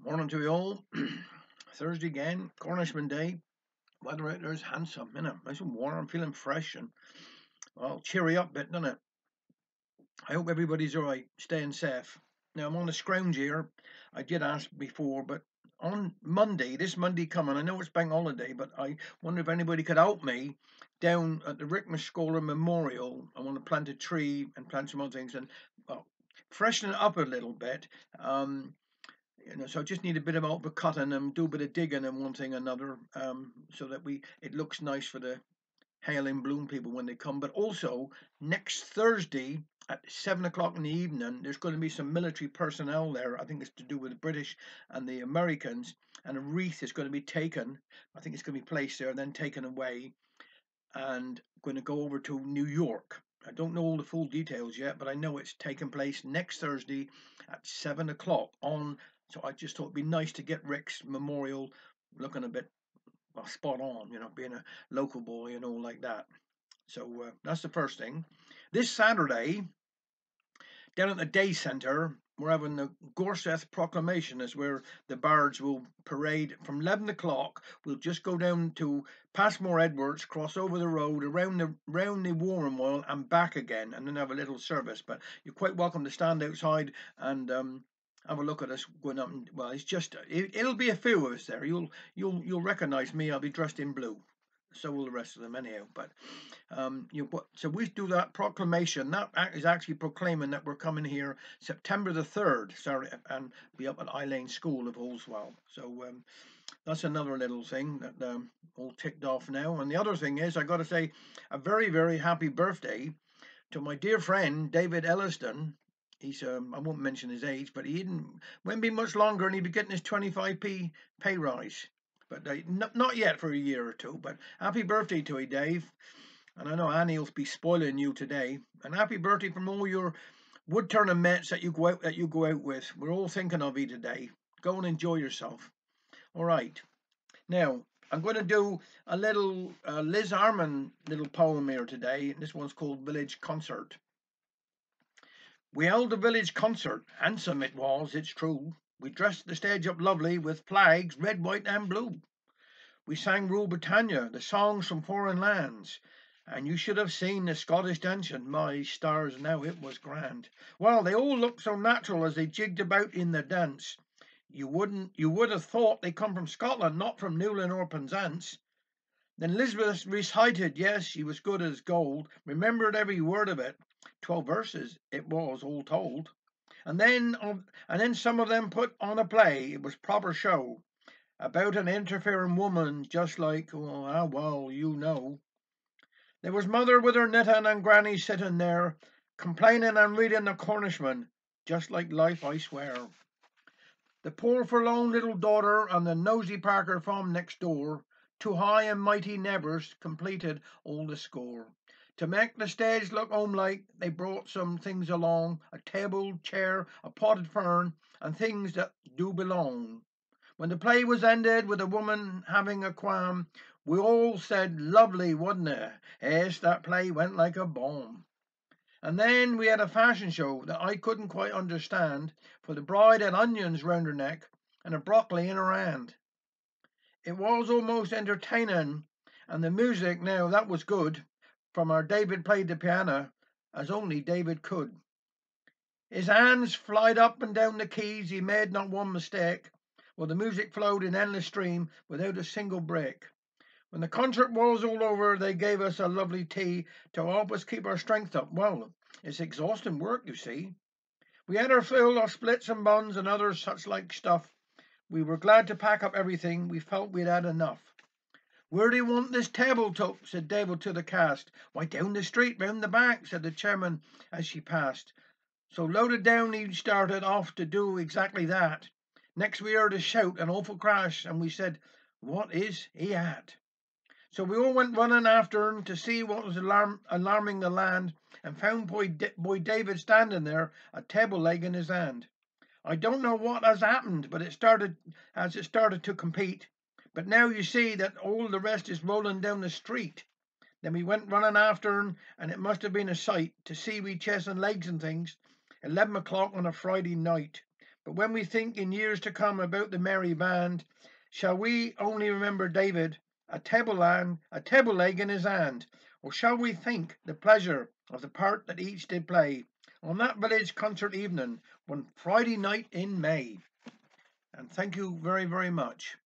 Morning to you all. Thursday again, Cornishman Day. Weather out there is handsome, innit? Nice and warm. I'm feeling fresh and, well, cheery up a bit, doesn't it? I hope everybody's all right, staying safe. Now, I'm on the scrounge here. I did ask before, but on Monday, this Monday coming, I know it's bank holiday, but I wonder if anybody could help me down at the Rick Scholar Memorial. I want to plant a tree and plant some other things and, well, freshen it up a little bit. Um, so I just need a bit of help with cutting and do a bit of digging and one thing or another, so that we it looks nice for the hail and bloom people when they come. But also next Thursday at 7 o'clock in the evening, there's going to be some military personnel there. I think it's to do with the British and the Americans, and a wreath is going to be taken. I think it's going to be placed there and then taken away, and going to go over to New York. I don't know all the full details yet, but I know it's taking place next Thursday at 7 o'clock on. So I just thought it'd be nice to get Rick's memorial looking a bit, well, spot on, being a local boy and all like that. So that's the first thing. This Saturday, down at the day centre, we're having the Gorseth proclamation, is where the bards will parade from 11 o'clock. We'll just go down to Passmore Edwards, cross over the road, around the Warren Wall and back again, and then have a little service. But you're quite welcome to stand outside and have a look at us going up. And, well, it'll be a few of us there. You'll recognise me. I'll be dressed in blue. So will the rest of them anyhow. But so we do that proclamation. That is actually proclaiming that we're coming here September the 3rd, sorry, and be up at Eileen School of Holswell. So that's another little thing that all ticked off now. And the other thing is, I got to say a very, very happy birthday to my dear friend David Elliston. He's I won't mention his age, but he won't be much longer, and he'll be getting his 25p pay rise. But not yet for a year or two. But happy birthday to you, Dave. And I know Annie will be spoiling you today. And happy birthday from all your wood turning mates that you go out with. We're all thinking of you today. Go and enjoy yourself. All right. Now I'm going to do a little Liz Arman little poem here today. This one's called Village Concert. We held a village concert, handsome it was, it's true. We dressed the stage up lovely with flags, red, white, and blue. We sang Rule Britannia, the songs from foreign lands, and you should have seen the Scottish dancing. My stars, now it was grand. Well, they all looked so natural as they jigged about in the dance. You would have thought they come from Scotland, not from Newlyn or Penzance. Then Lisbeth recited, yes, she was good as gold, remembered every word of it. 12 verses it was, all told. And then some of them put on a play. It was proper show about an interfering woman, just like, well, you know. There was mother with her knitting and granny sitting there, complaining and reading the Cornishman, just like life, I swear. The poor forlorn little daughter and the nosy Parker farm next door, two high and mighty neighbours, completed all the score. To make the stage look homelike, they brought some things along, a table, chair, a potted fern, and things that do belong. When the play was ended with a woman having a qualm, we all said, lovely, wasn't it? Yes, that play went like a bomb. And then we had a fashion show that I couldn't quite understand, for the bride had onions round her neck and a broccoli in her hand. It was almost entertaining, and the music, now that was good, from our David played the piano as only David could. His hands flied up and down the keys, he made not one mistake, while the music flowed in endless stream without a single break. When the concert was all over, they gave us a lovely tea to help us keep our strength up. Well, it's exhausting work, you see. We had our fill of splits and buns and other such like stuff. We were glad to pack up everything. We felt we'd had enough. Where do you want this table took? Said David to the cast. Why, down the street, round the back, said the chairman as she passed. So loaded down he started off to do exactly that. Next we heard a shout, an awful crash, and we said, what is he at? So we all went running after him to see what was alarming the land, and found boy David standing there, a table leg in his hand. I don't know what has happened, but it started to compete. But now you see that all the rest is rolling down the street. Then we went running after him, and it must have been a sight to see we chest and legs and things. 11 o'clock on a Friday night. But when we think in years to come about the merry band, shall we only remember David, a table leg in his hand, or shall we think the pleasure of the part that each did play on that village concert evening one Friday night in May? And thank you very, very much.